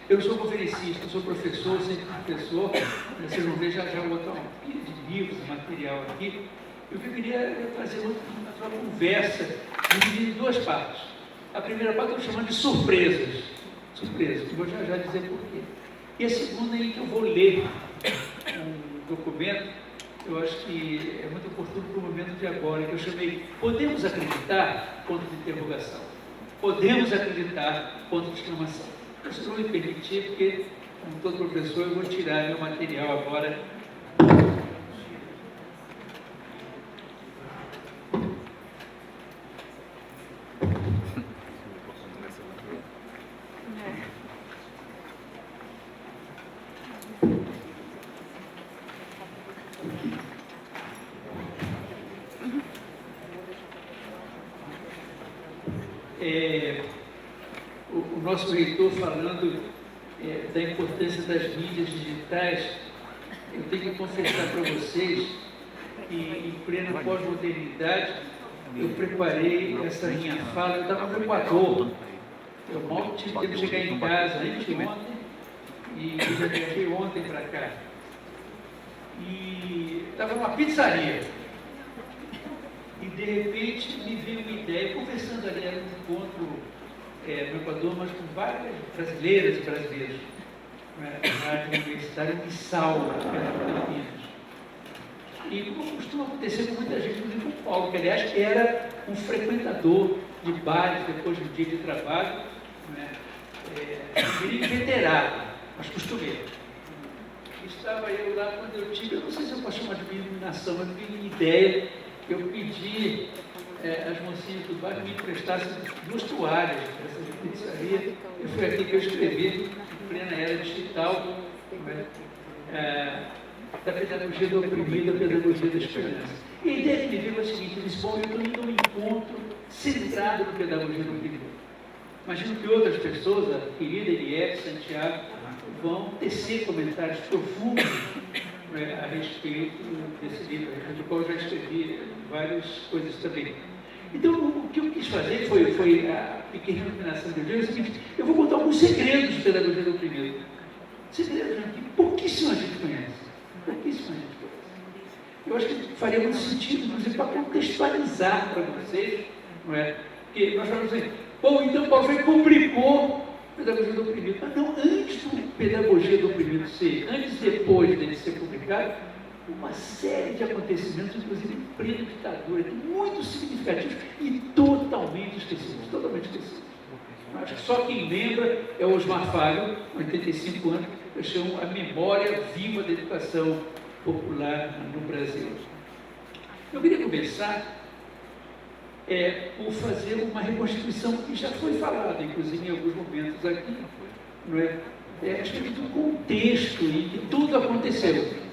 Eu sou conferencista, eu sou professor, sempre professor, vocês vão ver já vou botar uma pilha de livros, material aqui. E o que eu queria é fazer uma conversa dividida em duas partes. A primeira parte eu estou chamando de surpresas. Surpresas, vou já dizer por quê. E a segunda é em que eu vou ler um documento, eu acho que é muito oportuno para o momento de agora, que eu chamei Podemos Acreditar? Ponto de interrogação. Podemos acreditar? Ponto de exclamação. Vocês vão me permitir, porque, como todo professor, eu vou tirar meu material agora. O nosso reitor falando da importância das mídias digitais, eu tenho que confessar para vocês que em plena pós-modernidade eu preparei essa minha fala, eu estava no Equador, eu mal tive tempo de chegar em casa anteontem e eu já viajei ontem para cá, e estava numa pizzaria. E de repente me veio uma ideia, conversando ali, era um encontro no Equador, mas com várias brasileiras e brasileiros, na área universitária de Salva, Campinas. E como costuma acontecer com muita gente, inclusive com o Paulo, que aliás era um frequentador de bares depois do dia de trabalho, veterano, mas costumeiro. Estava eu lá quando eu tive, eu não sei se eu posso chamar de iluminação, mas tive uma ideia. Eu pedi às mocinhas do bar que me emprestassem 2 toalhas dessa pizzaria. E foi aqui que eu escrevi, em plena era digital, da pedagogia do oprimido, da pedagogia da esperança. E a ideia que me veio é a seguinte: eu disse, bom, eu estou indo a um encontro centrado na pedagogia do oprimido. Imagino que outras pessoas, a querida Eliette, Santiago, vão tecer comentários profundos a respeito desse livro, do qual eu já escrevi várias coisas também. Então, o que eu quis fazer foi a pequena iluminação de Deus, é o seguinte: eu vou contar alguns segredos de pedagogia do oprimido. Segredos que pouquíssima gente conhece. Pouquíssima gente conhece. Eu acho que faria muito sentido, inclusive, para contextualizar para vocês, não é? Porque nós falamos assim, bom, então Paulo Freire publicou Pedagogia do Oprimido. Mas não, antes do Pedagogia do Oprimido ser, antes e depois dele ser publicado, uma série de acontecimentos, inclusive em plena ditadura, muito significativos e totalmente esquecidos. Totalmente esquecidos. Acho que só quem lembra é o Osmar Falho, 85 anos, eu chamo a memória viva da educação popular no Brasil. Eu queria começar por fazer uma reconstituição que já foi falada, inclusive em alguns momentos aqui, não é? A respeito do contexto em que tudo aconteceu.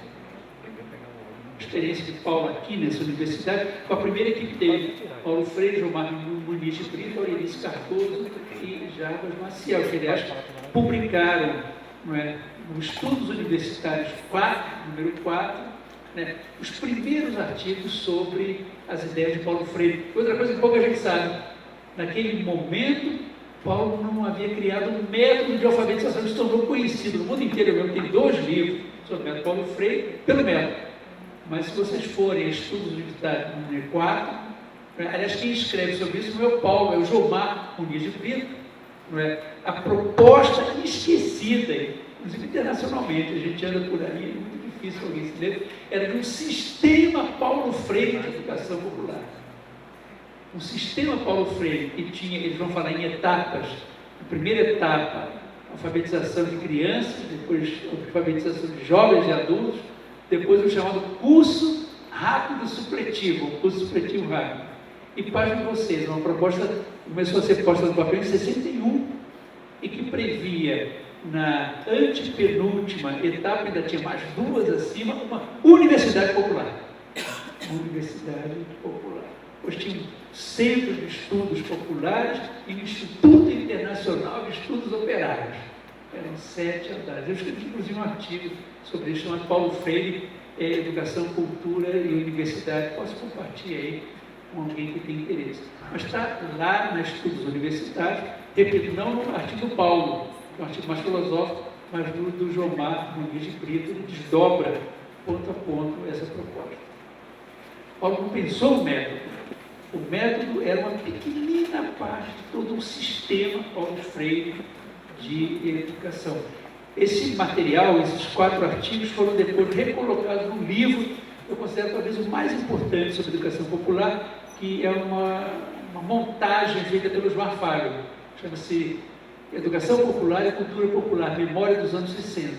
A experiência de Paulo aqui nessa universidade, com a primeira equipe dele, Paulo Freire, Gilmar Muniz de Brito, Aurelice Cardoso e Jarbas Maciel, que aliás publicaram, não é, nos Estudos Universitários 4, número 4, né, os primeiros artigos sobre as ideias de Paulo Freire. Outra coisa que pouca gente sabe, naquele momento, Paulo não havia criado um método de alfabetização que se tornou conhecido no mundo inteiro. Eu tenho 2 livros sobre o método Paulo Freire, pelo método. Mas se vocês forem a Estudos Universitários número 4, aliás, quem escreve sobre isso não é o Paulo, é o Gilmar Muniz de Brito, não é? A proposta esquecida, inclusive internacionalmente, a gente anda por aí, é muito difícil alguém se ler, era de um sistema Paulo Freire de educação popular. Um sistema Paulo Freire que tinha, eles vão falar em etapas. A primeira etapa, alfabetização de crianças, depois alfabetização de jovens e adultos, depois o chamado curso rápido supletivo, curso supletivo rápido. E pasmem vocês, uma proposta começou a ser posta no papel em 61 e que previa na antepenúltima etapa, ainda tinha mais 2 acima, uma universidade popular. Uma universidade popular. Hoje tinha um Centro de Estudos Populares e um Instituto Internacional de Estudos Operários. Eram 7 andares. Eu escrevi, inclusive, um artigo sobre isso, chamado Paulo Freire, Educação, Cultura e Universidade. Posso compartilhar aí com alguém que tem interesse. Mas está lá nos Estudos Universitários, repito, não no artigo Paulo, é um artigo mais filosófico, mas do João Marcos Mendes de Brito, ele desdobra ponto a ponto essa proposta. Paulo não pensou o método. O método era uma pequenina parte de todo um sistema Paulo Freire de educação. Esse material, esses 4 artigos, foram depois recolocados no livro, eu considero talvez o mais importante sobre educação popular, que é uma montagem feita pelo Osmar Fago. Chama-se Educação Popular e Cultura Popular, Memória dos anos 60.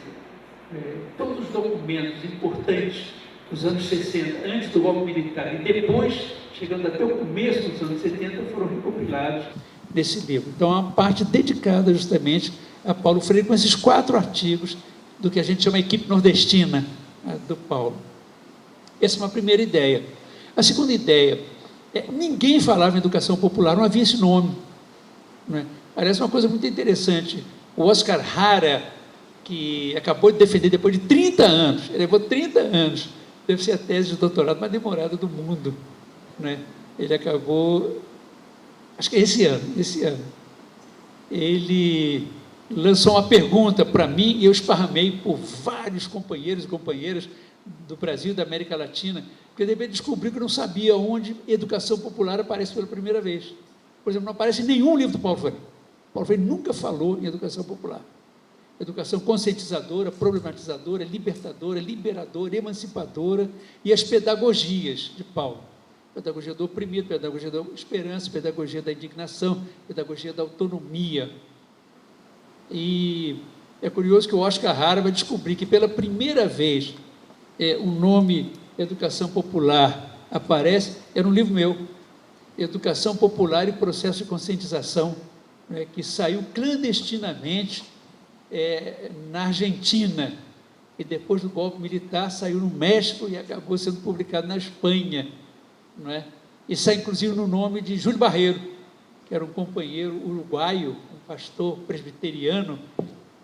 Todos os documentos importantes dos anos 60, antes do golpe militar e depois, chegando até o começo dos anos 70, foram recopilados nesse livro. Então, é uma parte dedicada justamente a Paulo Freire, com esses 4 artigos do que a gente chama equipe nordestina do Paulo. Essa é uma primeira ideia. A segunda ideia ninguém falava em educação popular, não havia esse nome. Não é? Parece uma coisa muito interessante. O Oscar Hara, que acabou de defender depois de 30 anos, ele levou 30 anos, deve ser a tese de doutorado mais demorada do mundo. Não é? Ele acabou, acho que é esse ano. Ele lançou uma pergunta para mim e eu esparramei por vários companheiros e companheiras do Brasil e da América Latina, porque de repente descobri que eu não sabia onde educação popular aparece pela primeira vez. Por exemplo, não aparece em nenhum livro do Paulo Freire. Paulo Freire nunca falou em educação popular. Educação conscientizadora, problematizadora, libertadora, liberadora, emancipadora e as pedagogias de Paulo. Pedagogia do oprimido, pedagogia da esperança, pedagogia da indignação, pedagogia da autonomia. E é curioso que o Oscar Hara vai descobrir que pela primeira vez o nome Educação Popular aparece, era um livro meu, Educação Popular e Processo de Conscientização, né, que saiu clandestinamente na Argentina, e depois do golpe militar saiu no México e acabou sendo publicado na Espanha, não é? E sai inclusive no nome de Júlio Barreiro, que era um companheiro uruguaio, um pastor presbiteriano,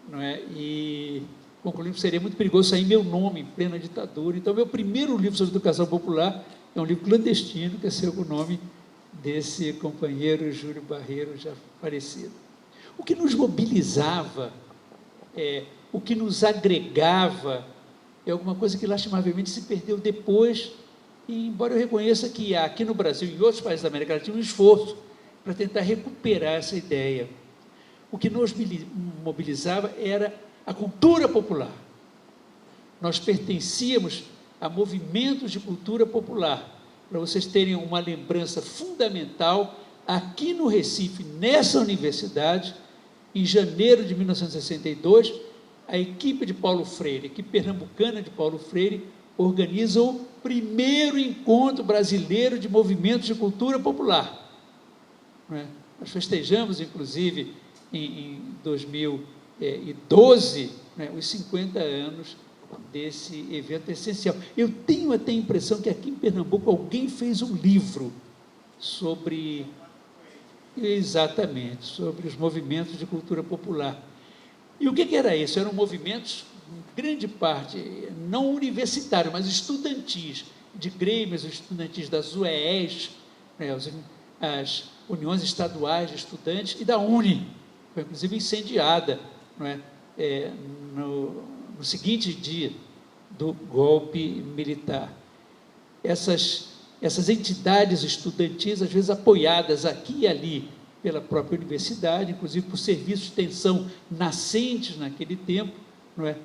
não é? E concluindo que seria muito perigoso sair meu nome em plena ditadura. Então, meu primeiro livro sobre educação popular é um livro clandestino, que é seu o nome desse companheiro Júlio Barreiro, já falecido. O que nos mobilizava, o que nos agregava, é alguma coisa que lastimavelmente se perdeu depois, e embora eu reconheça que há aqui no Brasil e em outros países da América Latina um esforço para tentar recuperar essa ideia. O que nos mobilizava era a cultura popular. Nós pertencíamos a movimentos de cultura popular. Para vocês terem uma lembrança fundamental, aqui no Recife, nessa universidade, em janeiro de 1962, a equipe de Paulo Freire, a equipe pernambucana de Paulo Freire, organiza o primeiro encontro brasileiro de movimentos de cultura popular. Não é? Nós festejamos, inclusive, em 2012, né, os 50 anos desse evento essencial. Eu tenho até a impressão que aqui em Pernambuco alguém fez um livro sobre, exatamente, sobre os movimentos de cultura popular. E o que era isso? Eram movimentos, em grande parte, não universitários, mas estudantis, de grêmios estudantis das UES, né, as uniões estaduais de estudantes, e da UNE, foi inclusive incendiada, não é? No seguinte dia do golpe militar. Essas entidades estudantis, às vezes apoiadas aqui e ali pela própria universidade, inclusive por serviços de extensão nascentes naquele tempo, não é?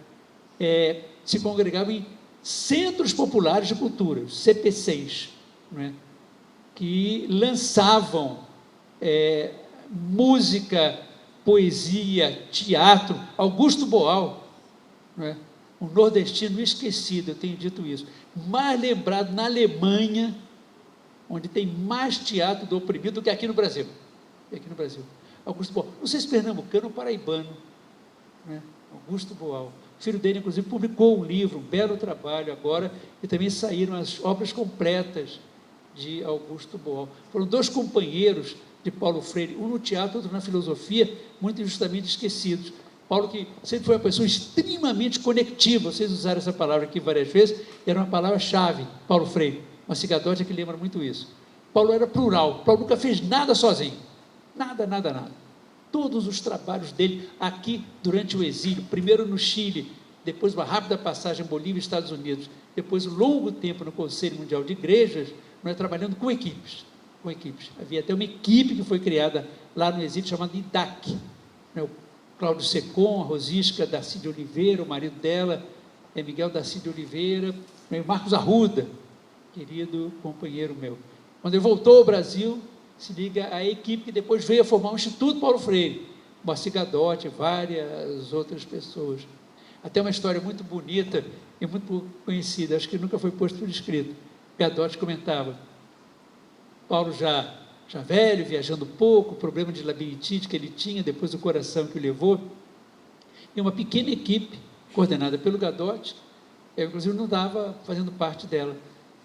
Se congregavam em centros populares de cultura, os CPCs, não é? Que lançavam música, poesia, teatro. Augusto Boal, não é? Um nordestino esquecido, eu tenho dito isso, mais lembrado na Alemanha, onde tem mais teatro do oprimido do que aqui no Brasil. Aqui no Brasil. Augusto Boal, não sei se pernambucano ou paraibano, né? Augusto Boal. O filho dele, inclusive, publicou um livro, um belo trabalho agora, e também saíram as obras completas de Augusto Boal. Foram 2 companheiros de Paulo Freire, um no teatro, outro na filosofia, muito injustamente esquecidos. Paulo, que sempre foi uma pessoa extremamente conectiva, vocês usaram essa palavra aqui várias vezes, era uma palavra-chave, Paulo Freire, uma cigadótica que lembra muito isso. Paulo era plural, Paulo nunca fez nada sozinho, nada. todos os trabalhos dele aqui durante o exílio, primeiro no Chile, depois uma rápida passagem em Bolívia e Estados Unidos, depois um longo tempo no Conselho Mundial de Igrejas, trabalhando com equipes. Havia até uma equipe que foi criada lá no exílio, chamada IDAC, o Cláudio Secom, a Rosisca Darcy de Oliveira, o marido dela, Miguel Darcy de Oliveira, o Marcos Arruda, querido companheiro meu. Quando ele voltou ao Brasil, se liga à equipe que depois veio a formar o Instituto Paulo Freire, Moacir Gadotti, várias outras pessoas. Até uma história muito bonita e muito conhecida, acho que nunca foi posto por escrito. Gadotti comentava, Paulo já velho, viajando pouco, problema de labirintite que ele tinha, depois do coração que o levou, e uma pequena equipe, coordenada pelo Gadotti, eu inclusive não estava fazendo parte dela,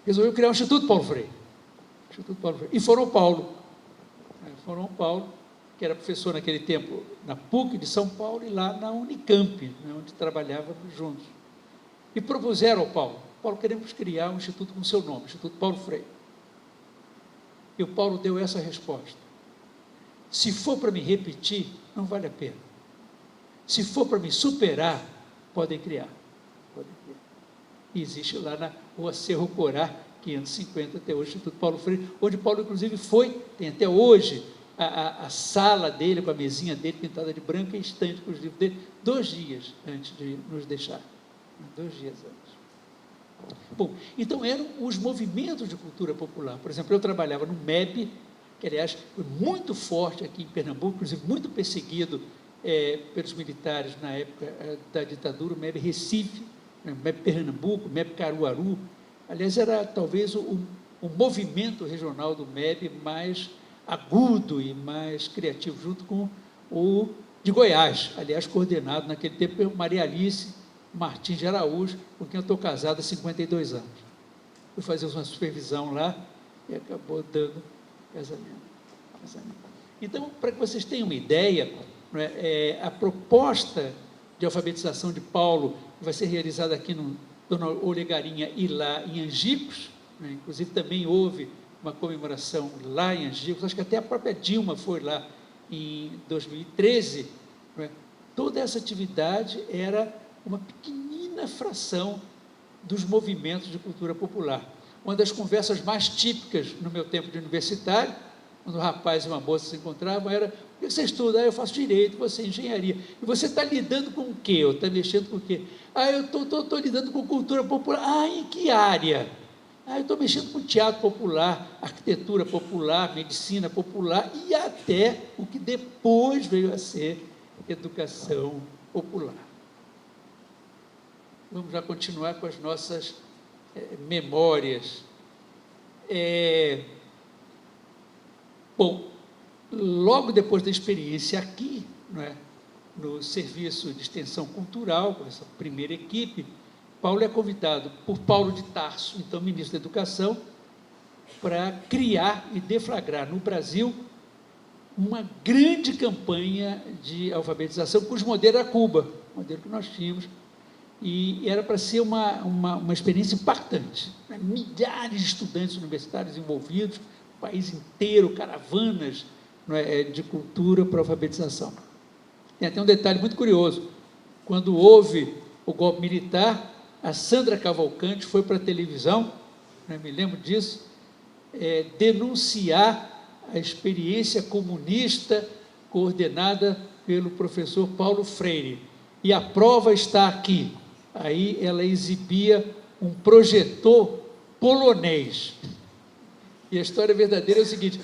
resolveu criar o Instituto Paulo Freire. E foram ao Paulo, que era professor naquele tempo na PUC de São Paulo e lá na Unicamp, onde trabalhávamos juntos. E propuseram ao Paulo, queremos criar um instituto com seu nome, Instituto Paulo Freire. E o Paulo deu essa resposta: se for para me repetir, não vale a pena. Se for para me superar, podem criar. E existe lá na Rua Cerro Corá, 550, até hoje, o Instituto Paulo Freire, onde Paulo, inclusive, tem até hoje a sala dele, com a mesinha dele pintada de branco e estante com os livros dele, 2 dias antes de nos deixar. 2 dias antes. Bom, então eram os movimentos de cultura popular. Por exemplo, eu trabalhava no MEB, que, aliás, foi muito forte aqui em Pernambuco, inclusive muito perseguido pelos militares na época da ditadura, o MEB Recife, o MEB Pernambuco, o MEB Caruaru. Aliás, era talvez o movimento regional do MEB mais agudo e mais criativo, junto com o de Goiás, aliás, coordenado naquele tempo por Maria Alice Martins de Araújo, com quem eu estou casado há 52 anos. Fui fazer uma supervisão lá e acabou dando casamento. Então, para que vocês tenham uma ideia, a proposta de alfabetização de Paulo vai ser realizada aqui no Dona Olegarinha e lá em Angicos, inclusive também houve uma comemoração lá em Angicos, acho que até a própria Dilma foi lá em 2013, Toda essa atividade era uma pequenina fração dos movimentos de cultura popular. Uma das conversas mais típicas no meu tempo de universitário, quando um rapaz e uma moça se encontravam, era: o que você estuda? Eu faço direito, você engenharia. E você está lidando com o quê? Está mexendo com o quê? Eu estou lidando com cultura popular. Em que área? Eu estou mexendo com teatro popular, arquitetura popular, medicina popular e até o que depois veio a ser educação popular. Vamos já continuar com as nossas memórias. Bom, logo depois da experiência aqui, no Serviço de Extensão Cultural, com essa primeira equipe, Paulo é convidado por Paulo de Tarso, então ministro da Educação, para criar e deflagrar no Brasil uma grande campanha de alfabetização, cujo modelo era Cuba, o modelo que nós tínhamos, e era para ser uma experiência impactante. Milhares de estudantes universitários envolvidos, o país inteiro, caravanas de cultura para alfabetização. Tem até um detalhe muito curioso: quando houve o golpe militar, a Sandra Cavalcante foi para a televisão, me lembro disso, denunciar a experiência comunista coordenada pelo professor Paulo Freire. E a prova está aqui. Aí ela exibia um projetor polonês. E a história verdadeira é o seguinte: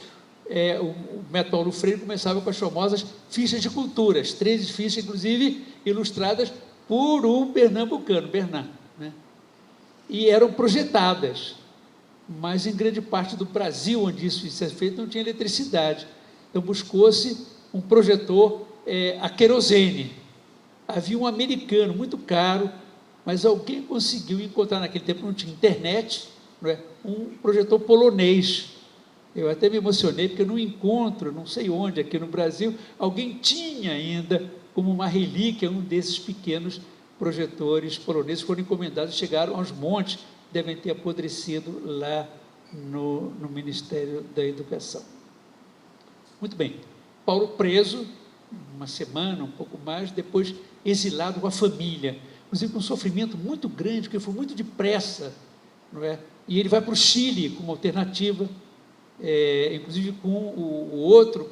o método Paulo Freire começava com as famosas fichas de cultura, as 13 fichas, inclusive, ilustradas por um pernambucano, Bernard, e eram projetadas, mas em grande parte do Brasil, onde isso é feito, não tinha eletricidade. Então buscou-se um projetor a querosene. Havia um americano, muito caro, mas alguém conseguiu encontrar, naquele tempo não tinha internet, um projetor polonês. Eu até me emocionei, porque eu não encontro, não sei onde, aqui no Brasil, alguém tinha ainda, como uma relíquia, um desses pequenos projetores poloneses. Foram encomendados, chegaram aos montes, devem ter apodrecido lá no Ministério da Educação. Muito bem, Paulo preso, uma semana, um pouco mais, depois exilado com a família, inclusive com um sofrimento muito grande, porque foi muito depressa, não é? E ele vai para o Chile como alternativa, inclusive com o outro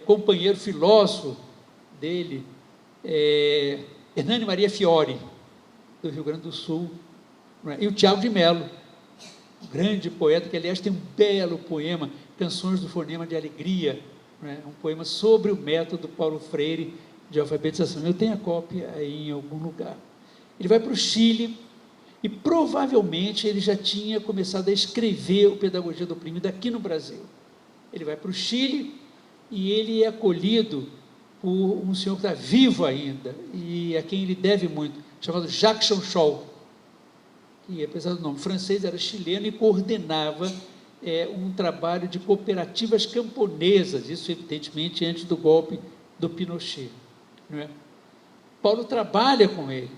companheiro filósofo dele, Hernani Maria Fiore, do Rio Grande do Sul, não é? E o Tiago de Mello, grande poeta, que aliás tem um belo poema, Canções do Fonema de Alegria, não é? Um poema sobre o método Paulo Freire de alfabetização. Eu tenho a cópia aí em algum lugar. Ele vai para o Chile e provavelmente ele já tinha começado a escrever o Pedagogia do Oprimido aqui no Brasil. Ele vai para o Chile e ele é acolhido por um senhor que está vivo ainda e a quem ele deve muito, chamado Jacques Chanchol, que apesar do nome francês era chileno e coordenava um trabalho de cooperativas camponesas, isso evidentemente antes do golpe do Pinochet, não é? Paulo trabalha com ele,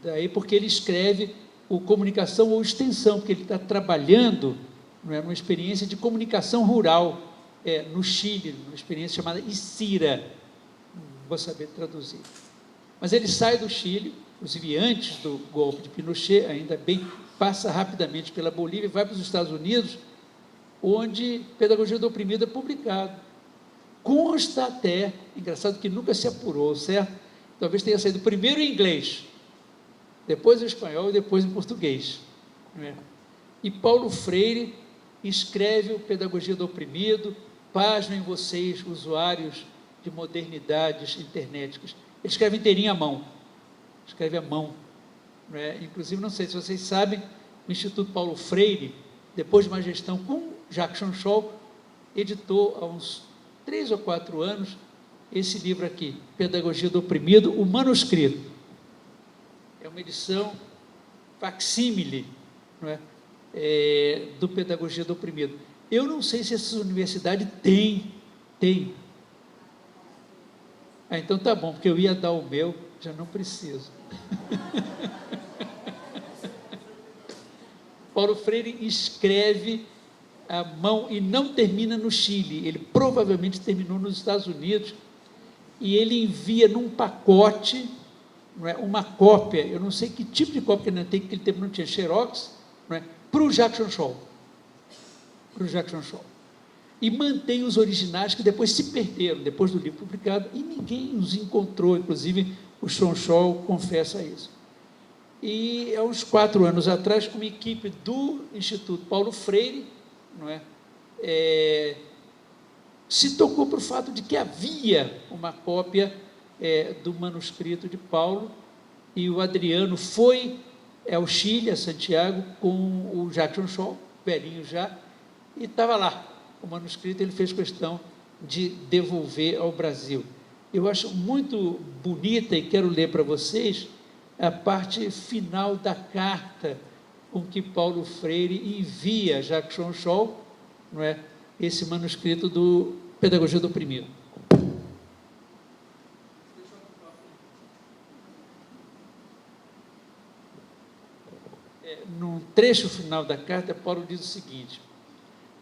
daí porque ele escreve o Comunicação ou Extensão, porque ele está trabalhando, não é, numa experiência de comunicação rural no Chile, uma experiência chamada ICIRA, não vou saber traduzir. Mas ele sai do Chile, inclusive antes do golpe de Pinochet, ainda bem, passa rapidamente pela Bolívia, vai para os Estados Unidos, onde Pedagogia do Oprimido é publicado. Consta até, engraçado que nunca se apurou, certo? Talvez tenha saído primeiro em inglês, depois em espanhol e depois em português. Não é? E Paulo Freire escreve o Pedagogia do Oprimido, pasmem vocês, usuários de modernidades internéticas. Ele escreve inteirinho à mão, escreve à mão. Não é? Inclusive, não sei se vocês sabem, o Instituto Paulo Freire, depois de uma gestão com Jacques Chanchol, editou há uns 3 ou 4 anos esse livro aqui, Pedagogia do Oprimido, o manuscrito. É uma edição facsímile, não é? Do Pedagogia do Oprimido. Eu não sei se essa universidade tem. Então tá bom, porque eu ia dar o meu, já não preciso. Paulo Freire escreve à mão e não termina no Chile, ele provavelmente terminou nos Estados Unidos, e ele envia num pacote, não é, uma cópia, eu não sei que tipo de cópia que ele tem, porque naquele tempo não tinha xerox, não é, para o Jacques Chanchol. E mantém os originais que depois se perderam, depois do livro publicado, e ninguém os encontrou, inclusive o Chanchol confessa isso. E há uns 4 anos atrás, uma equipe do Instituto Paulo Freire, não é, se tocou para o fato de que havia uma cópia do manuscrito de Paulo, e o Adriano foi ao Chile, a Santiago, com o Jacques Chanchol, velhinho já, e estava lá o manuscrito. Ele fez questão de devolver ao Brasil. Eu acho muito bonita, e quero ler para vocês a parte final da carta com que Paulo Freire envia a Jacques Chanchol, não é, esse manuscrito do Pedagogia do Oprimido. No trecho final da carta, Paulo diz o seguinte: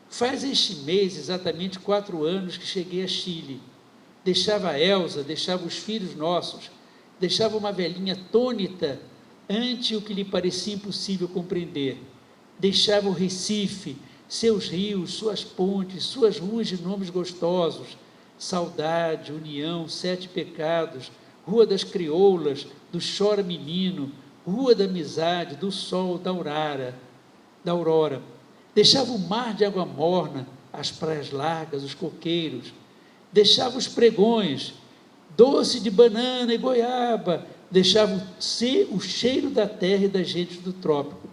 faz este mês exatamente 4 anos que cheguei a Chile. Deixava a Elsa, deixava os filhos nossos, deixava uma velhinha atônita ante o que lhe parecia impossível compreender. Deixava o Recife, seus rios, suas pontes, suas ruas de nomes gostosos, Saudade, União, 7 Pecados, Rua das Crioulas, do Chora Menino, Rua da Amizade, do Sol, da Aurora. Deixava o mar de água morna, as praias largas, os coqueiros. Deixava os pregões, doce de banana e goiaba. Deixava o cheiro da terra e das gentes do trópico.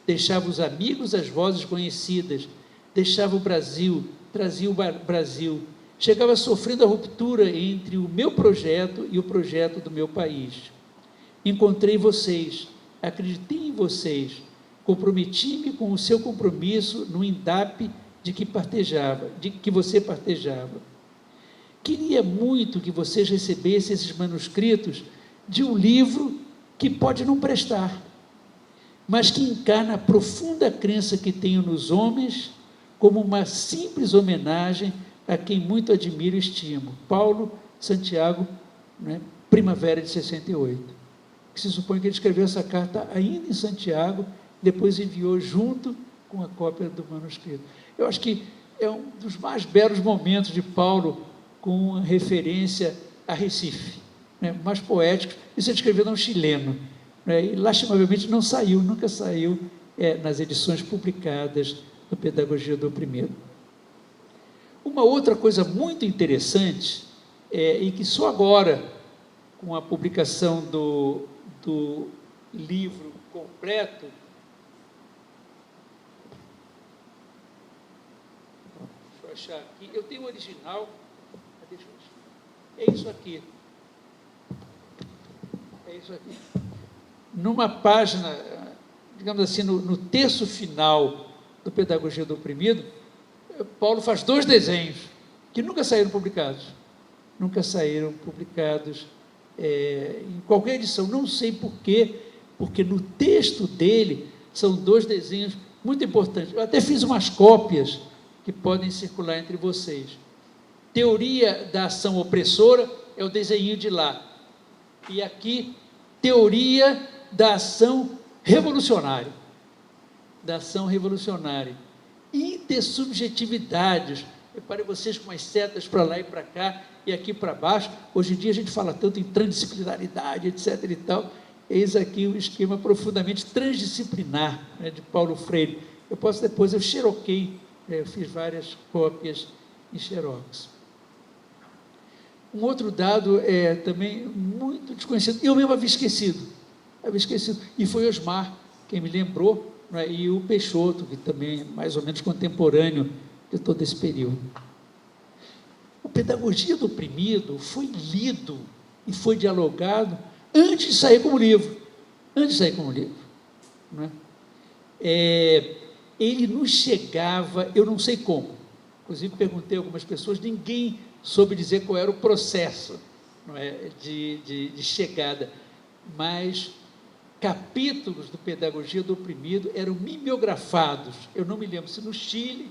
Deixava os amigos, as vozes conhecidas. Deixava o Brasil, trazia o Brasil. Chegava sofrendo a ruptura entre o meu projeto e o projeto do meu país. Encontrei vocês, acreditei em vocês, comprometi-me com o seu compromisso no INDAP de que você partejava. Queria muito que vocês recebessem esses manuscritos de um livro que pode não prestar, mas que encarna a profunda crença que tenho nos homens como uma simples homenagem a quem muito admiro e estimo. Paulo, Santiago, né, primavera de 68. Que se supõe que ele escreveu essa carta ainda em Santiago, depois enviou junto com a cópia do manuscrito. Eu acho que é um dos mais belos momentos de Paulo com referência a Recife, né, mais poéticos. Isso ele escreveu num chileno, né, e lastimavelmente não saiu, nunca saiu nas edições publicadas do Pedagogia do Oprimido. Uma outra coisa muito interessante, e que só agora, com a publicação do livro completo, deixa eu achar aqui, eu tenho o original, é isso aqui, numa página, digamos assim, no terço final do Pedagogia do Oprimido, Paulo faz 2 desenhos, que nunca saíram publicados, em qualquer edição, não sei porquê, porque no texto dele são 2 desenhos muito importantes. Eu até fiz umas cópias que podem circular entre vocês. Teoria da ação opressora é o desenho de lá, e aqui, teoria da ação revolucionária, intersubjetividades. Reparem vocês com as setas para lá e para cá, e aqui para baixo. Hoje em dia a gente fala tanto em transdisciplinaridade, etc. e tal. Eis aqui um esquema profundamente transdisciplinar, né, de Paulo Freire. Eu xeroquei, eu fiz várias cópias em xerox. Um outro dado também muito desconhecido, eu mesmo havia esquecido, e foi Osmar quem me lembrou, né, e o Peixoto, que também é mais ou menos contemporâneo de todo esse período. O Pedagogia do Oprimido foi lido e foi dialogado antes de sair como livro, né? Ele nos chegava, eu não sei como, inclusive perguntei a algumas pessoas, ninguém soube dizer qual era o processo, não é, de chegada, mas capítulos do Pedagogia do Oprimido eram mimeografados, eu não me lembro se no Chile,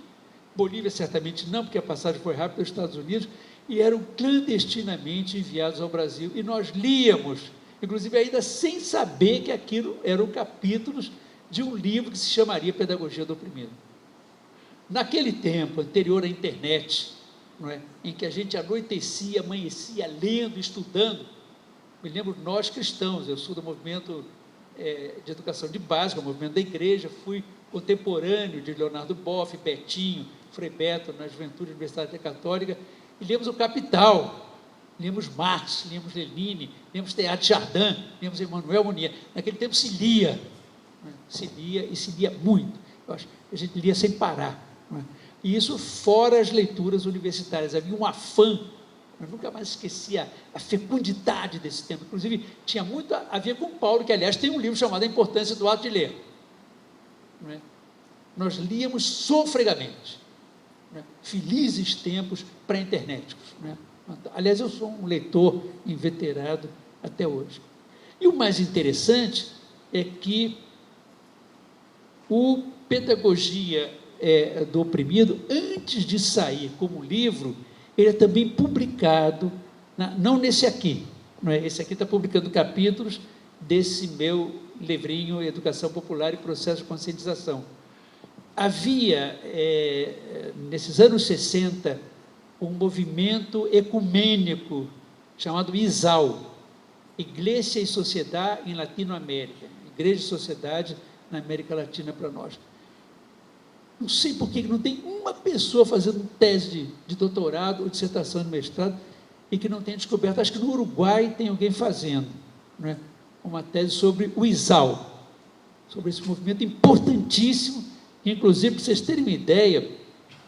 Bolívia certamente não, porque a passagem foi rápida aos Estados Unidos, e eram clandestinamente enviados ao Brasil, e nós líamos, inclusive ainda sem saber que aquilo eram capítulos de um livro que se chamaria Pedagogia do Oprimido. Naquele tempo, anterior à internet, não é, em que a gente anoitecia, amanhecia lendo, estudando, me lembro, nós cristãos, eu sou do movimento de educação de base, o movimento da igreja, fui contemporâneo de Leonardo Boff, Betinho, Frei Beto, na Juventude Universitária Católica, e lemos o Capital, lemos Marx, lemos Lenine, lemos Teilhard de Chardin, lemos Emmanuel Mounier. Naquele tempo se lia, né? se lia muito. Eu acho que a gente lia sem parar, né? E isso fora as leituras universitárias. Havia um afã, eu nunca mais esqueci a fecundidade desse tempo. Inclusive, tinha muito a ver com Paulo, que, aliás, tem um livro chamado A Importância do Ato de Ler. Não é? Nós líamos sofregamente, né? Felizes tempos pré-internéticos, né? Aliás, eu sou um leitor inveterado até hoje. E o mais interessante é que o Pedagogia do Oprimido, antes de sair como livro, ele é também publicado, não nesse aqui, não é? Esse aqui está publicando capítulos desse meu livrinho Educação Popular e Processo de Conscientização. Havia, nesses anos 60, um movimento ecumênico chamado ISAL, Igreja e Sociedade em Latinoamérica, Igreja e Sociedade na América Latina para nós. Não sei por que não tem uma pessoa fazendo tese de doutorado ou dissertação de mestrado e que não tenha descoberto. Acho que no Uruguai tem alguém fazendo, né, uma tese sobre o ISAL, sobre esse movimento importantíssimo, que, inclusive, para vocês terem uma ideia,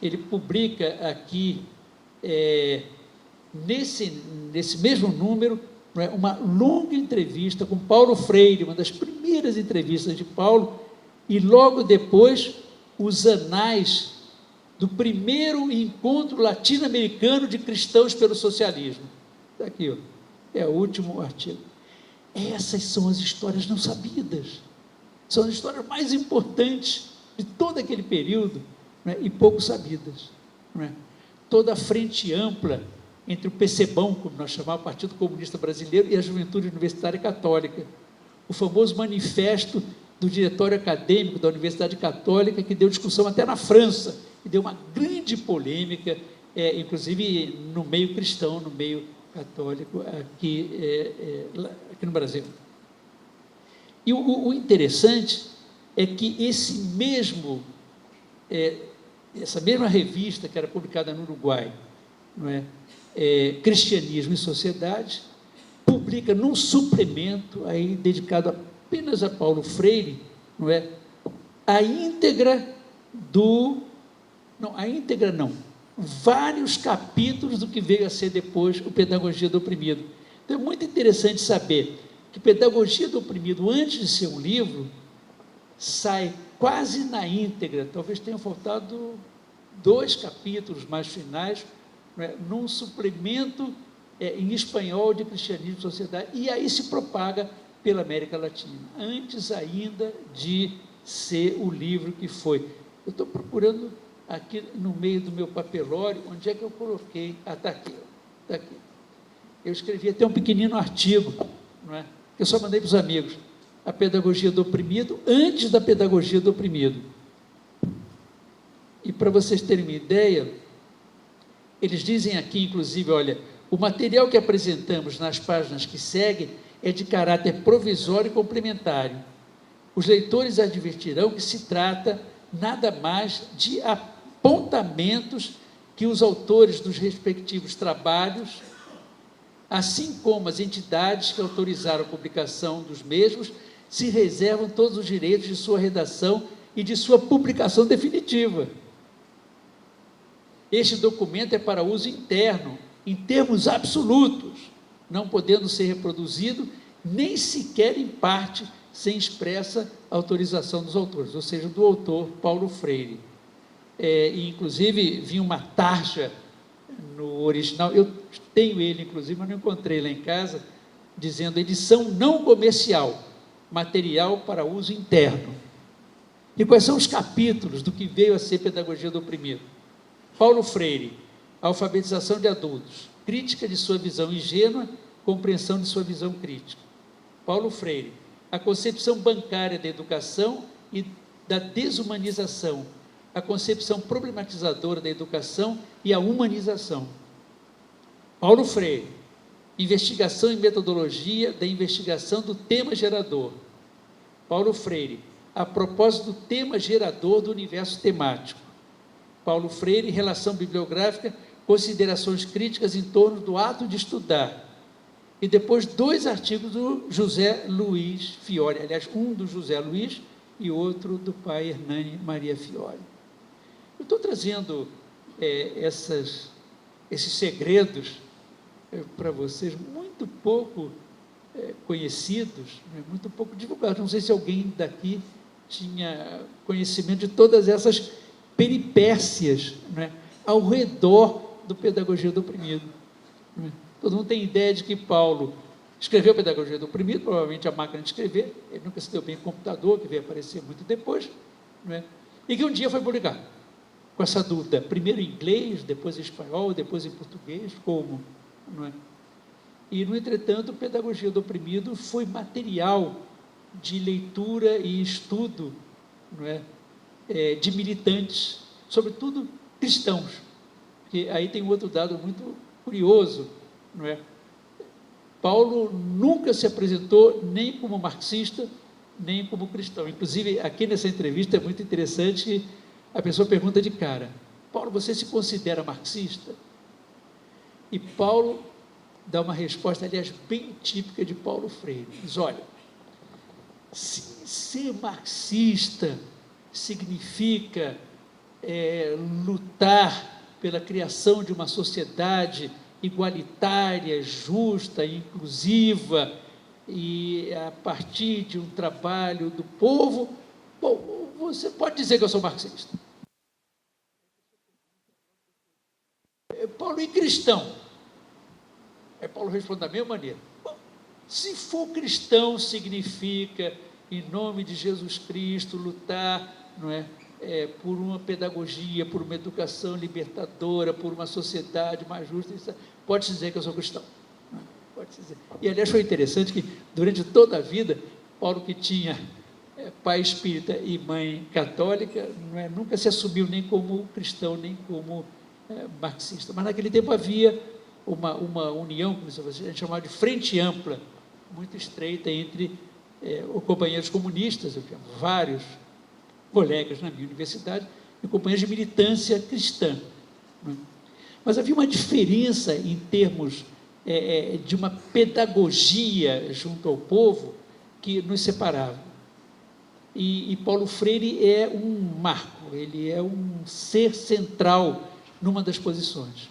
ele publica aqui, nesse mesmo número, né, uma longa entrevista com Paulo Freire, uma das primeiras entrevistas de Paulo, e logo depois os anais do primeiro encontro latino-americano de cristãos pelo socialismo. Está aqui, ó, é o último artigo. Essas são as histórias não sabidas, são as histórias mais importantes de todo aquele período, né, e pouco sabidas, né? Toda a frente ampla entre o PCBão, como nós chamamos, o Partido Comunista Brasileiro, e a Juventude Universitária Católica. O famoso manifesto do diretório acadêmico da Universidade Católica, que deu discussão até na França, e deu uma grande polêmica, inclusive no meio cristão, no meio católico, aqui no Brasil. E o interessante é que essa mesma revista que era publicada no Uruguai, não é? Cristianismo e Sociedade, publica num suplemento aí dedicado apenas a Paulo Freire, não é? Vários capítulos do que veio a ser depois o Pedagogia do Oprimido. Então é muito interessante saber que Pedagogia do Oprimido, antes de ser um livro, sai quase na íntegra, talvez tenham faltado 2 capítulos mais finais, num suplemento em espanhol de Cristianismo e Sociedade, e aí se propaga pela América Latina, antes ainda de ser o livro que foi. Eu estou procurando aqui no meio do meu papelório, onde é que eu coloquei? Está aqui, está aqui. Eu escrevi até um pequenino artigo, não é? Que eu só mandei para os amigos, a Pedagogia do Oprimido, antes da Pedagogia do Oprimido. E para vocês terem uma ideia, eles dizem aqui, inclusive, olha, o material que apresentamos nas páginas que seguem é de caráter provisório e complementário. Os leitores advertirão que se trata nada mais de apontamentos que os autores dos respectivos trabalhos, assim como as entidades que autorizaram a publicação dos mesmos, se reservam todos os direitos de sua redação e de sua publicação definitiva. Este documento é para uso interno, em termos absolutos, não podendo ser reproduzido nem sequer em parte, sem expressa autorização dos autores, ou seja, do autor Paulo Freire. E, inclusive, vinha uma tarja no original, eu tenho ele, inclusive, mas não encontrei lá em casa, dizendo edição não comercial, material para uso interno. E quais são os capítulos do que veio a ser Pedagogia do Oprimido? Paulo Freire, alfabetização de adultos, crítica de sua visão ingênua, compreensão de sua visão crítica. Paulo Freire, a concepção bancária da educação e da desumanização, a concepção problematizadora da educação e a humanização. Paulo Freire, investigação e metodologia da investigação do tema gerador. Paulo Freire, a propósito do tema gerador do universo temático. Paulo Freire, relação bibliográfica, considerações críticas em torno do ato de estudar. E depois 2 artigos do José Luiz Fiore, aliás, um do José Luiz e outro do pai Hernani Maria Fiore. Eu estou trazendo esses segredos para vocês, muito pouco conhecidos, muito pouco divulgados. Não sei se alguém daqui tinha conhecimento de todas essas peripécias, ao redor do Pedagogia do Oprimido. Todo mundo tem ideia de que Paulo escreveu Pedagogia do Oprimido, provavelmente a máquina de escrever, ele nunca se deu bem com computador, que veio aparecer muito depois, e que um dia foi publicado, com essa dúvida, primeiro em inglês, depois em espanhol, depois em português, como? E, no entretanto, Pedagogia do Oprimido foi material de leitura e estudo, de militantes, sobretudo cristãos, que aí tem outro dado muito curioso, Paulo nunca se apresentou nem como marxista, nem como cristão. Inclusive, aqui nessa entrevista é muito interessante que a pessoa pergunta de cara, Paulo, você se considera marxista? E Paulo dá uma resposta, aliás, bem típica de Paulo Freire. Diz, olha, se ser marxista significa lutar pela criação de uma sociedade igualitária, justa, inclusiva, e a partir de um trabalho do povo, bom, você pode dizer que eu sou marxista. Paulo, e cristão? Paulo responde da mesma maneira. Bom, se for cristão, significa, em nome de Jesus Cristo, lutar, por uma pedagogia, por uma educação libertadora, por uma sociedade mais justa. pode-se dizer que eu sou cristão. Pode-se dizer. E, aliás, foi interessante que, durante toda a vida, Paulo, que tinha pai espírita e mãe católica, nunca se assumiu nem como cristão, nem como marxista. Mas, naquele tempo, havia uma união, como a gente chamava de frente ampla, muito estreita entre os companheiros comunistas. Eu tinha vários colegas na minha universidade e companheiros de militância cristã. Mas havia uma diferença em termos de uma pedagogia junto ao povo que nos separava. E Paulo Freire é um marco, ele é um ser central numa das posições.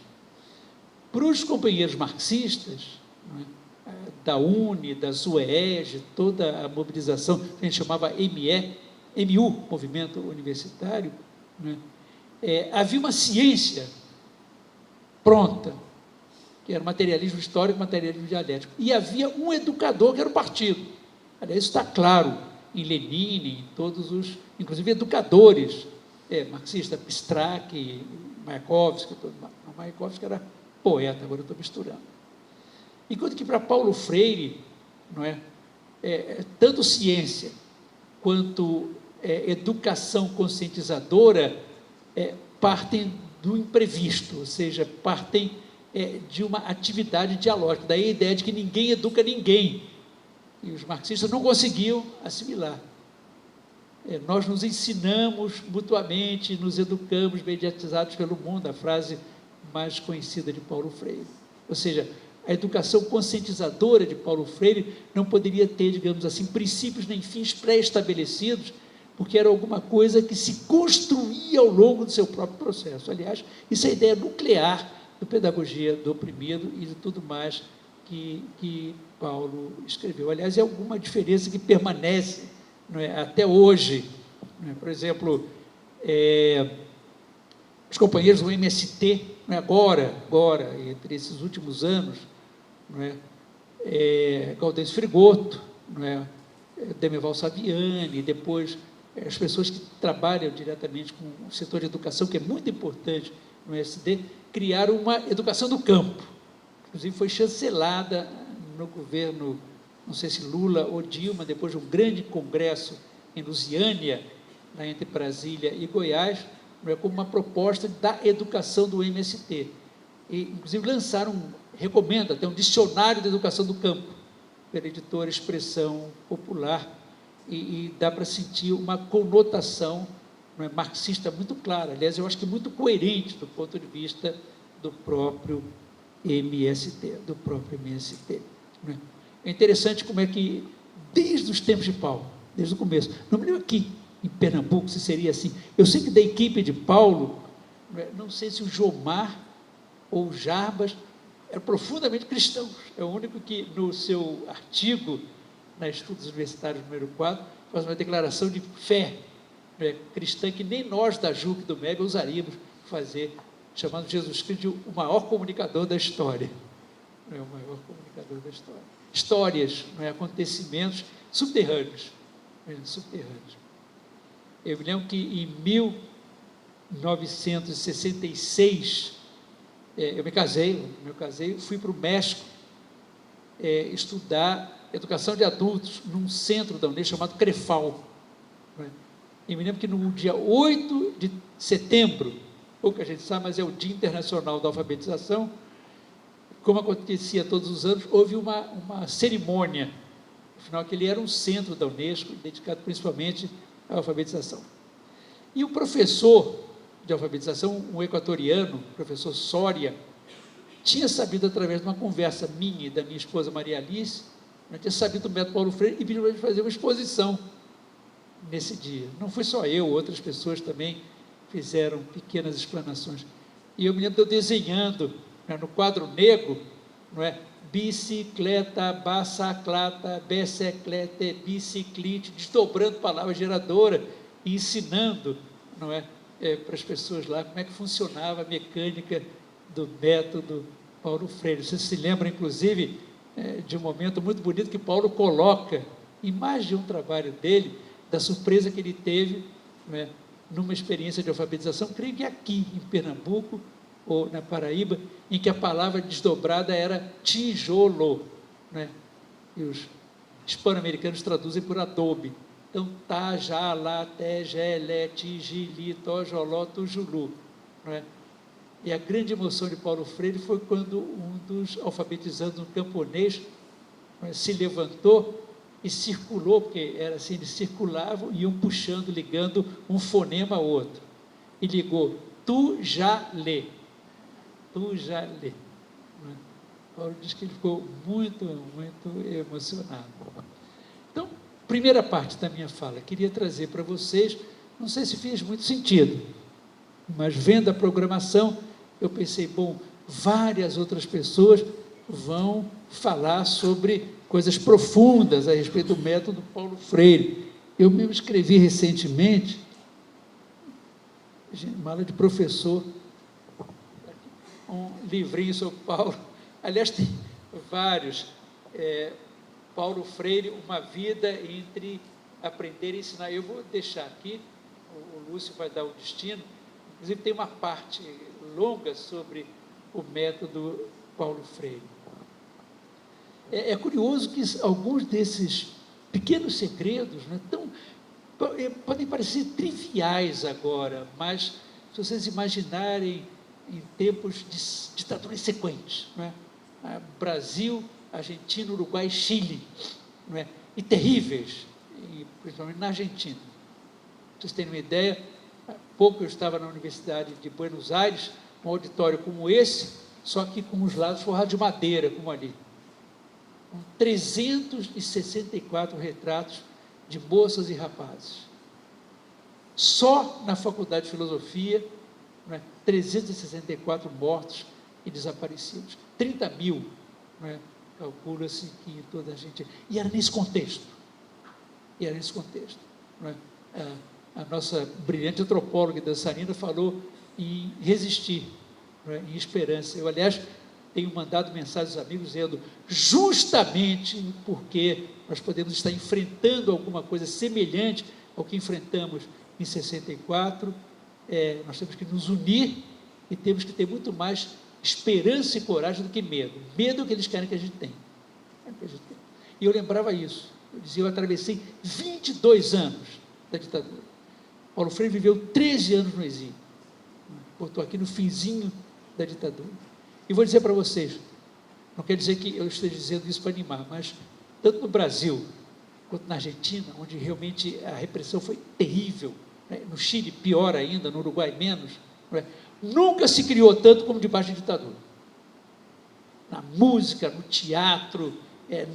Para os companheiros marxistas, da UNE, da ZUEEG, toda a mobilização que a gente chamava MU, Movimento Universitário, havia uma ciência pronta, que era materialismo histórico, materialismo dialético, e havia um educador que era o partido. Aliás, isso está claro em Lenin, em todos os, inclusive educadores marxistas, Pistrac, Mayakovsky, Mayakovsky era poeta, agora eu estou misturando. Enquanto que para Paulo Freire, tanto ciência quanto educação conscientizadora partem do imprevisto, ou seja, partem de uma atividade dialógica, daí a ideia de que ninguém educa ninguém, e os marxistas não conseguiam assimilar. Nós nos ensinamos mutuamente, nos educamos mediatizados pelo mundo, a frase mais conhecida de Paulo Freire. Ou seja, a educação conscientizadora de Paulo Freire não poderia ter, digamos assim, princípios nem fins pré-estabelecidos, porque era alguma coisa que se construía ao longo do seu próprio processo. Aliás, isso é a ideia nuclear da pedagogia do oprimido e de tudo mais que Paulo escreveu. Aliás, é alguma diferença que permanece até hoje. Por exemplo, os companheiros do MST, agora, entre esses últimos anos, Gaudêncio Frigoto, Demerval Saviani, depois as pessoas que trabalham diretamente com o setor de educação, que é muito importante no SD, criaram uma educação do campo. Inclusive foi chancelada no governo, não sei se Lula ou Dilma, depois de um grande congresso em Lusiânia, entre Brasília e Goiás, como uma proposta da educação do MST. E, inclusive, lançaram, recomendo até um dicionário de educação do campo, pela editora Expressão Popular, e dá para sentir uma conotação marxista muito clara. Aliás, eu acho que muito coerente do ponto de vista do próprio MST. É interessante como é que, desde os tempos de Paulo, desde o começo, não me lembro aqui em Pernambuco se seria assim, eu sei que da equipe de Paulo, não sei se o Jomar ou o Jarbas eram profundamente cristãos. É o único que, no seu artigo, na Estudos Universitários número 4, faz uma declaração de fé cristã que nem nós da JUC do MEG usaríamos fazer, chamando Jesus Cristo de o maior comunicador da história. O maior comunicador da história. Histórias, acontecimentos subterrâneos. Eu me lembro que em 1966, eu me casei, fui para o México estudar educação de adultos num centro da Unesco chamado CREFAL. E me lembro que no dia 8 de setembro, pouca gente sabe, mas é o Dia Internacional da Alfabetização, como acontecia todos os anos, houve uma cerimônia, afinal, que ele era um centro da Unesco, dedicado principalmente à alfabetização. E o professor de alfabetização, um equatoriano, o professor Soria, tinha sabido, através de uma conversa minha e da minha esposa Maria Alice, tinha sabido do método Paulo Freire e pediu para a gente fazer uma exposição nesse dia. Não foi só eu, outras pessoas também fizeram pequenas explanações. E eu me lembro de eu desenhando no quadro negro, bicicleta, bacaclata, beciclete, biciclite, desdobrando palavra geradora e ensinando para as pessoas lá como é que funcionava a mecânica do método Paulo Freire. Você se lembra, inclusive, de um momento muito bonito que Paulo coloca, em mais de um trabalho dele, da surpresa que ele teve numa experiência de alfabetização, creio que aqui em Pernambuco, ou na Paraíba, em que a palavra desdobrada era tijolo, né? E os hispano-americanos traduzem por adobe. Então, tajá, tegé, tijili, tojoló, tujulu, não é? E a grande emoção de Paulo Freire foi quando um dos alfabetizandos no camponês, não é, se levantou e circulou, porque era assim, eles circulavam e iam puxando, ligando um fonema ao outro. E ligou, tu já lê. Tu já lê. Paulo diz que ele ficou muito, muito emocionado. Então, primeira parte da minha fala, queria trazer para vocês, não sei se fez muito sentido, mas vendo a programação, eu pensei, bom, várias outras pessoas vão falar sobre coisas profundas a respeito do método Paulo Freire. Eu mesmo escrevi recentemente, mala de professor, um livrinho sobre Paulo, aliás, tem vários, Paulo Freire, uma vida entre aprender e ensinar. Eu vou deixar aqui, o Lúcio vai dar o destino, inclusive tem uma parte longa sobre o método Paulo Freire. É curioso que alguns desses pequenos segredos, né, podem parecer triviais agora, mas se vocês imaginarem em tempos de ditaduras sequentes, não é? Brasil, Argentina, Uruguai, Chile, não é? E terríveis, principalmente na Argentina. Para vocês terem uma ideia, há pouco eu estava na Universidade de Buenos Aires, um auditório como esse, só que com os lados forrados de madeira, como ali. Com 364 retratos de moças e rapazes. Só na Faculdade de Filosofia, não é? 364 mortos e desaparecidos. 30 mil, não é? Calcula-se que em toda a Argentina. E era nesse contexto. Não é? A nossa brilhante antropóloga e dançarina falou em resistir, não é? Em esperança. Eu, aliás, tenho mandado mensagens aos amigos dizendo, justamente porque nós podemos estar enfrentando alguma coisa semelhante ao que enfrentamos em 64, nós temos que nos unir e temos que ter muito mais esperança e coragem do que medo. Medo é o que eles querem que a gente tenha. E eu lembrava isso. Eu dizia, eu atravessei 22 anos da ditadura. Paulo Freire viveu 13 anos no exílio. Eu estou aqui no finzinho da ditadura. E vou dizer para vocês, não quer dizer que eu esteja dizendo isso para animar, mas tanto no Brasil, quanto na Argentina, onde realmente a repressão foi terrível, né? No Chile pior ainda, no Uruguai menos, né? Nunca se criou tanto como debaixo de ditadura. Na música, no teatro,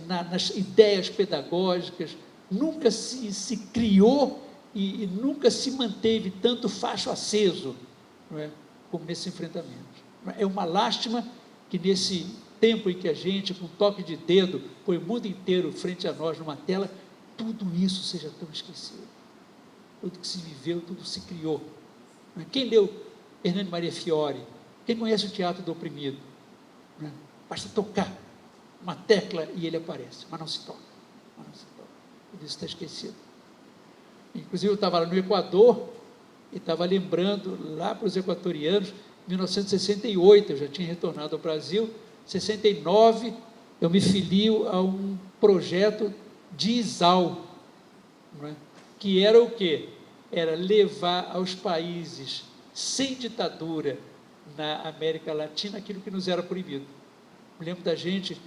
nas ideias pedagógicas, nunca se criou e nunca se manteve tanto facho aceso, não é? Como nesse enfrentamento. É uma lástima que nesse tempo em que a gente, com toque de dedo, põe o mundo inteiro frente a nós numa tela, tudo isso seja tão esquecido. Tudo que se viveu, tudo se criou. Quem leu Hernani Maria Fiore? Quem conhece o Teatro do Oprimido? Basta tocar uma tecla e ele aparece, mas não se toca. Tudo isso está esquecido. Inclusive eu estava lá no Equador e estava lembrando lá para os equatorianos, 1968, eu já tinha retornado ao Brasil, 69, eu me filio a um projeto de ISAL, não é? Que era o quê? Era levar aos países sem ditadura na América Latina aquilo que nos era proibido. Me lembro da gente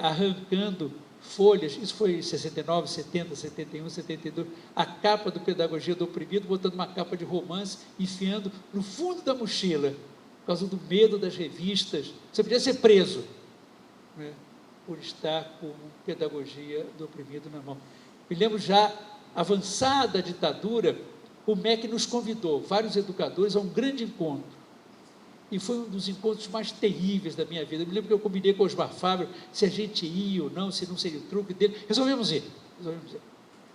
arrancando folhas, isso foi em 69, 70, 71, 72, a capa do Pedagogia do Oprimido, botando uma capa de romance, enfiando no fundo da mochila, por causa do medo das revistas. Você podia ser preso, né, por estar com Pedagogia do Oprimido na mão. Me lembro já, avançada a ditadura, o MEC nos convidou, vários educadores, a um grande encontro. E foi um dos encontros mais terríveis da minha vida. Eu me lembro que eu combinei com o Osmar Fábio se a gente ia ou não, se não seria o truque dele. Resolvemos ir.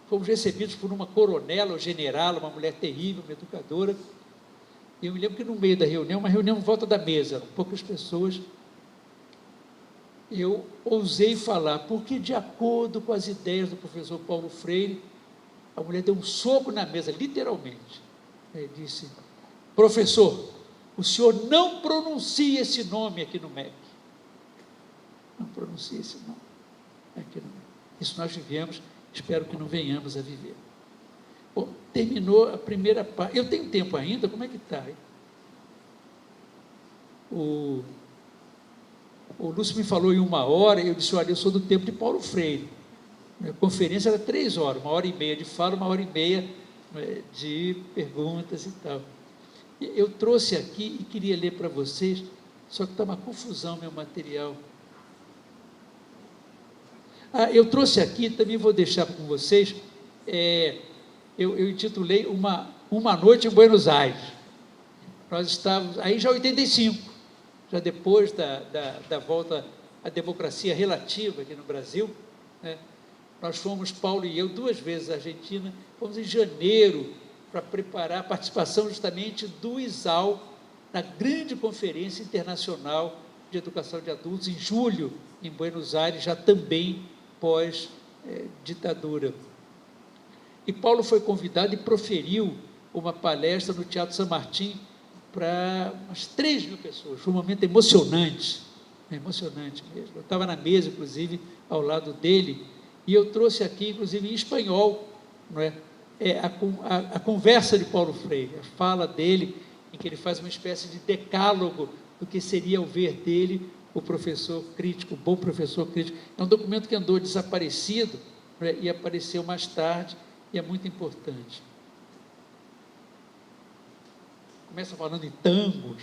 Fomos recebidos por uma coronela ou generala, uma mulher terrível, uma educadora. E eu me lembro que no meio da reunião, uma reunião em volta da mesa, eram poucas pessoas, eu ousei falar, porque de acordo com as ideias do professor Paulo Freire, a mulher deu um soco na mesa, literalmente. Ele disse, professor, o senhor não pronuncia esse nome aqui no MEC. Não pronuncia esse nome aqui no MEC. Isso nós vivemos, espero que não venhamos a viver. Bom, terminou a primeira parte. Eu tenho tempo ainda? Como é que está? O Lúcio me falou em 1 hora, eu disse, olha, eu sou do tempo de Paulo Freire. A conferência era 3 horas, 1h30 de fala, 1h30 de perguntas e tal. Eu trouxe aqui e queria ler para vocês, só que está uma confusão meu material. Eu trouxe aqui, também vou deixar com vocês, eu intitulei uma Noite em Buenos Aires. Nós estávamos, aí já 85, já depois da volta à democracia relativa aqui no Brasil, né? Nós fomos, Paulo e eu, 2 vezes à Argentina, fomos em janeiro para preparar a participação justamente do ISAL na grande conferência internacional de educação de adultos, em julho, em Buenos Aires, já também pós-ditadura. E Paulo foi convidado e proferiu uma palestra no Teatro San Martín para umas 3.000 pessoas. Foi um momento emocionante mesmo. Eu estava na mesa, inclusive, ao lado dele, e eu trouxe aqui, inclusive, em espanhol, não é? A conversa de Paulo Freire, a fala dele, em que ele faz uma espécie de decálogo do que seria o ver dele, o professor crítico, o bom professor crítico. É um documento que andou desaparecido, não é? E apareceu mais tarde, e é muito importante. Começa falando em tangos,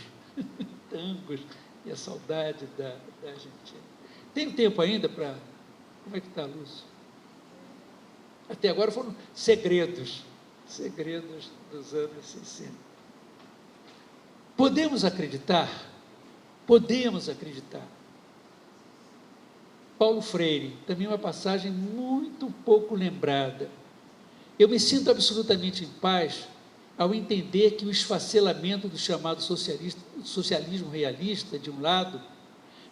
e a saudade da Argentina. Tem tempo ainda para... Como é que está, Lúcio? Até agora foram segredos dos anos 60. Podemos acreditar? Paulo Freire, também uma passagem muito pouco lembrada. Eu me sinto absolutamente em paz ao entender que o esfacelamento do chamado socialismo realista, de um lado,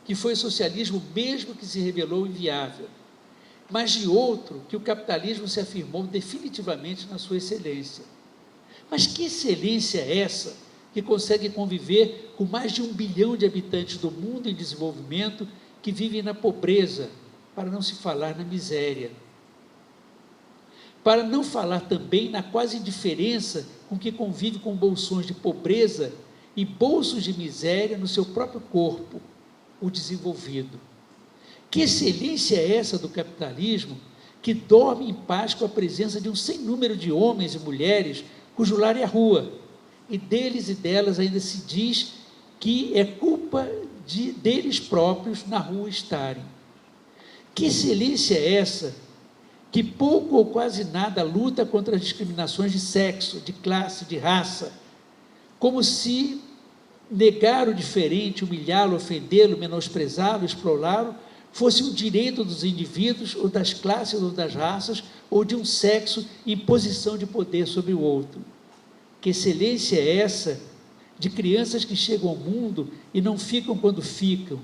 que foi socialismo mesmo que se revelou inviável, mas de outro, que o capitalismo se afirmou definitivamente na sua excelência. Mas que excelência é essa que consegue conviver com mais de 1 bilhão de habitantes do mundo em desenvolvimento que vivem na pobreza, para não se falar na miséria? Para não falar também na quase indiferença com que convive com bolsões de pobreza e bolsos de miséria no seu próprio corpo, o desenvolvido. Que excelência é essa do capitalismo que dorme em paz com a presença de um sem número de homens e mulheres cujo lar é a rua, e deles e delas ainda se diz que é culpa deles próprios na rua estarem. Que excelência é essa que pouco ou quase nada luta contra as discriminações de sexo, de classe, de raça, como se negar o diferente, humilhá-lo, ofendê-lo, menosprezá-lo, explorá-lo, fosse um direito dos indivíduos, ou das classes, ou das raças, ou de um sexo em posição de poder sobre o outro. Que excelência é essa de crianças que chegam ao mundo e não ficam quando ficam,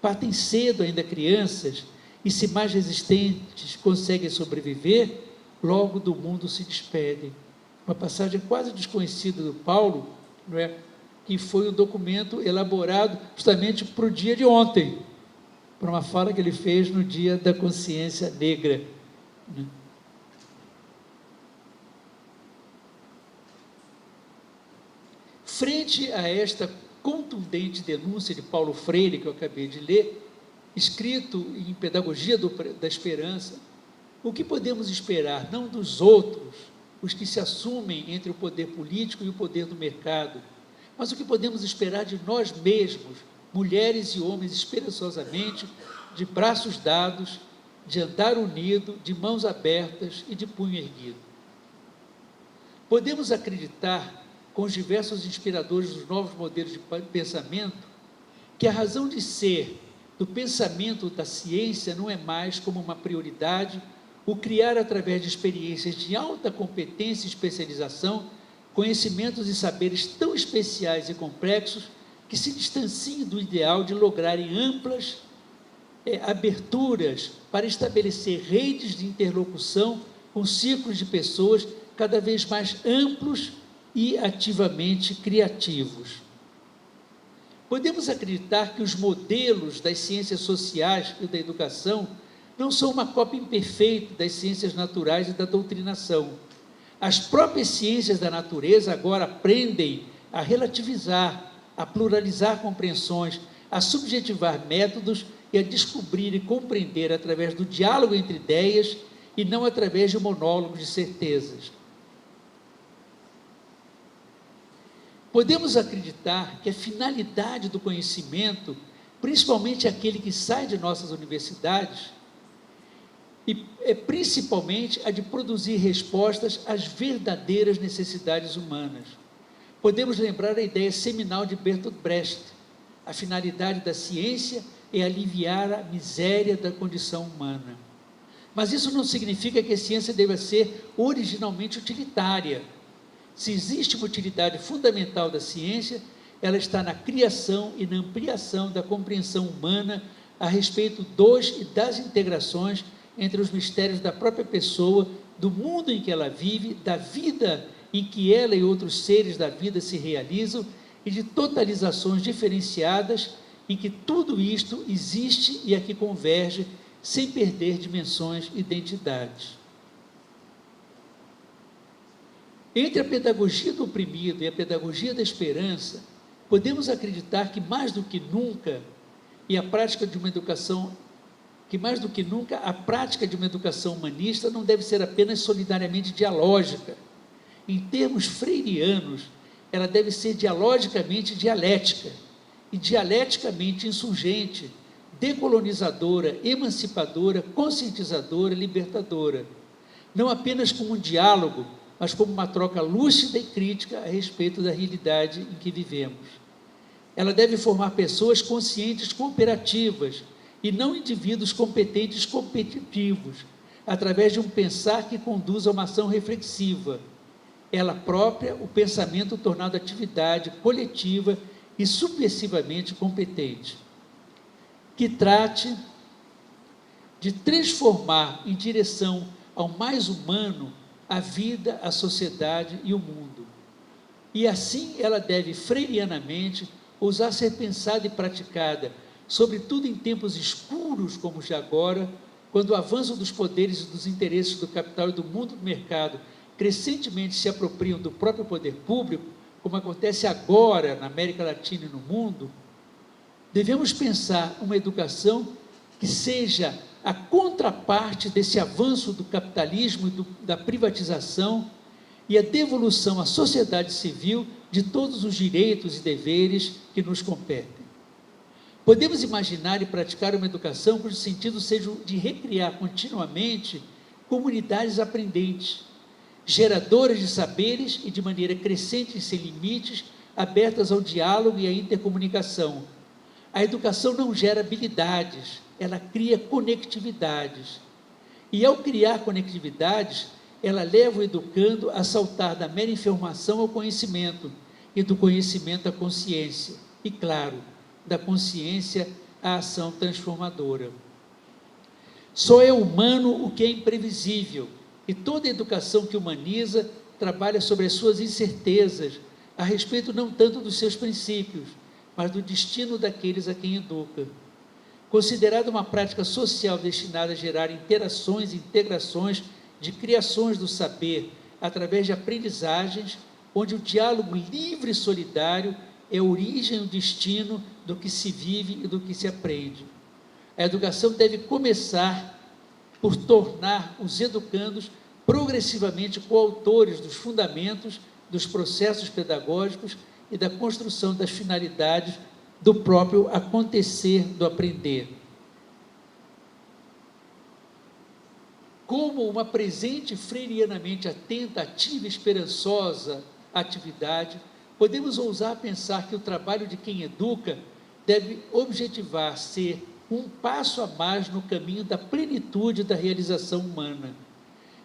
partem cedo ainda crianças, e se mais resistentes conseguem sobreviver, logo do mundo se despedem. Uma passagem quase desconhecida do Paulo, não é? Que foi um documento elaborado justamente para o dia de ontem, para uma fala que ele fez no Dia da Consciência Negra. Frente a esta contundente denúncia de Paulo Freire, que eu acabei de ler, escrito em Pedagogia da Esperança, o que podemos esperar, não dos outros, os que se assumem entre o poder político e o poder do mercado, mas o que podemos esperar de nós mesmos, mulheres e homens, esperançosamente, de braços dados, de andar unido, de mãos abertas e de punho erguido. Podemos acreditar, com os diversos inspiradores dos novos modelos de pensamento, que a razão de ser do pensamento da ciência não é mais como uma prioridade o criar, através de experiências de alta competência e especialização, conhecimentos e saberes tão especiais e complexos que se distanciem do ideal de lograrem amplas aberturas para estabelecer redes de interlocução com círculos de pessoas cada vez mais amplos e ativamente criativos. Podemos acreditar que os modelos das ciências sociais e da educação não são uma cópia imperfeita das ciências naturais e da doutrinação. As próprias ciências da natureza agora aprendem a relativizar, a pluralizar compreensões, a subjetivar métodos e a descobrir e compreender através do diálogo entre ideias e não através de monólogos de certezas. Podemos acreditar que a finalidade do conhecimento, principalmente aquele que sai de nossas universidades, é principalmente a de produzir respostas às verdadeiras necessidades humanas. Podemos lembrar a ideia seminal de Bertolt Brecht: a finalidade da ciência é aliviar a miséria da condição humana. Mas isso não significa que a ciência deva ser originalmente utilitária. Se existe uma utilidade fundamental da ciência, ela está na criação e na ampliação da compreensão humana a respeito dos e das integrações entre os mistérios da própria pessoa, do mundo em que ela vive, da vida em que ela e outros seres da vida se realizam e de totalizações diferenciadas em que tudo isto existe e aqui converge sem perder dimensões e identidades. Entre a pedagogia do oprimido e a pedagogia da esperança, podemos acreditar que mais do que nunca, a prática de uma educação humanista não deve ser apenas solidariamente dialógica. Em termos freirianos, ela deve ser dialogicamente dialética e dialeticamente insurgente, decolonizadora, emancipadora, conscientizadora, libertadora. Não apenas como um diálogo, mas como uma troca lúcida e crítica a respeito da realidade em que vivemos. Ela deve formar pessoas conscientes cooperativas e não indivíduos competentes competitivos, através de um pensar que conduz a uma ação reflexiva. Ela própria, o pensamento tornado atividade coletiva e subversivamente competente. Que trate de transformar em direção ao mais humano a vida, a sociedade e o mundo. E assim ela deve, freirianamente, ousar ser pensada e praticada, sobretudo em tempos escuros como os de agora, quando o avanço dos poderes e dos interesses do capital e do mundo do mercado crescentemente se apropriam do próprio poder público, como acontece agora na América Latina e no mundo. Devemos pensar uma educação que seja a contraparte desse avanço do capitalismo e da privatização e a devolução à sociedade civil de todos os direitos e deveres que nos competem. Podemos imaginar e praticar uma educação cujo sentido seja de recriar continuamente comunidades aprendentes, geradoras de saberes e de maneira crescente e sem limites, abertas ao diálogo e à intercomunicação. A educação não gera habilidades, ela cria conectividades. E ao criar conectividades, ela leva o educando a saltar da mera informação ao conhecimento, e do conhecimento à consciência, e claro, da consciência à ação transformadora. Só é humano o que é imprevisível, e toda educação que humaniza trabalha sobre as suas incertezas, a respeito não tanto dos seus princípios, mas do destino daqueles a quem educa. Considerada uma prática social destinada a gerar interações e integrações de criações do saber, através de aprendizagens, onde o diálogo livre e solidário é a origem e o destino do que se vive e do que se aprende. A educação deve começar por tornar os educandos progressivamente coautores dos fundamentos dos processos pedagógicos e da construção das finalidades do próprio acontecer do aprender. Como uma presente freirianamente atenta, ativa e esperançosa atividade, podemos ousar pensar que o trabalho de quem educa deve objetivar ser um passo a mais no caminho da plenitude da realização humana.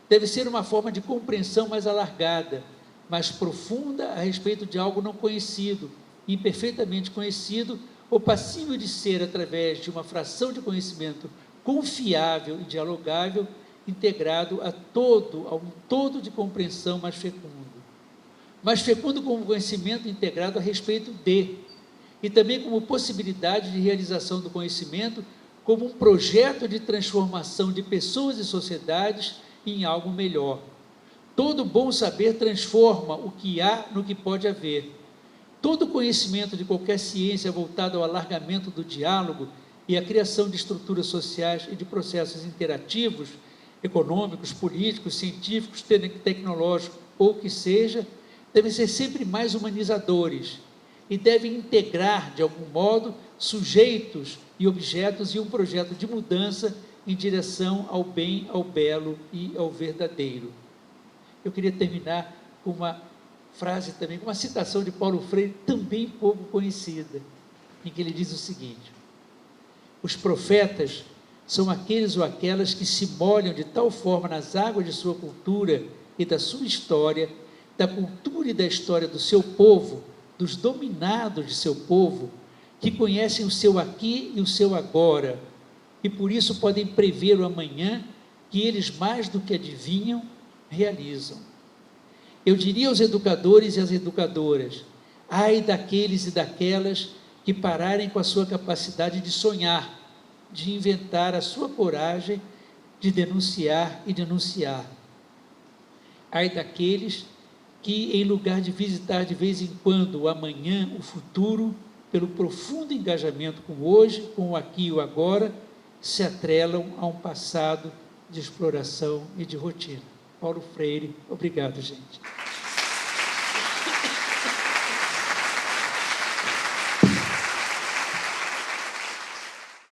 Deve ser uma forma de compreensão mais alargada, mais profunda a respeito de algo não conhecido, imperfeitamente conhecido, ou passível de ser, através de uma fração de conhecimento confiável e dialogável, integrado a um todo de compreensão mais fecundo como conhecimento integrado a respeito de, e também como possibilidade de realização do conhecimento como um projeto de transformação de pessoas e sociedades em algo melhor. Todo bom saber transforma o que há no que pode haver. Todo conhecimento de qualquer ciência voltado ao alargamento do diálogo e à criação de estruturas sociais e de processos interativos, econômicos, políticos, científicos, tecnológicos, ou o que seja, devem ser sempre mais humanizadores e devem integrar, de algum modo, sujeitos e objetos em um projeto de mudança em direção ao bem, ao belo e ao verdadeiro. Eu queria terminar com uma frase também, com uma citação de Paulo Freire, também pouco conhecida, em que ele diz o seguinte: os profetas são aqueles ou aquelas que se molham de tal forma nas águas de sua cultura e da sua história, da cultura e da história do seu povo, dos dominados de seu povo, que conhecem o seu aqui e o seu agora, e por isso podem prever o amanhã que eles, mais do que adivinham, realizam. Eu diria aos educadores e às educadoras: ai daqueles e daquelas que pararem com a sua capacidade de sonhar, de inventar, a sua coragem de denunciar e denunciar. Ai daqueles que, em lugar de visitar de vez em quando o amanhã, o futuro, pelo profundo engajamento com o hoje, com o aqui e o agora, se atrelam a um passado de exploração e de rotina. Paulo Freire, obrigado, gente.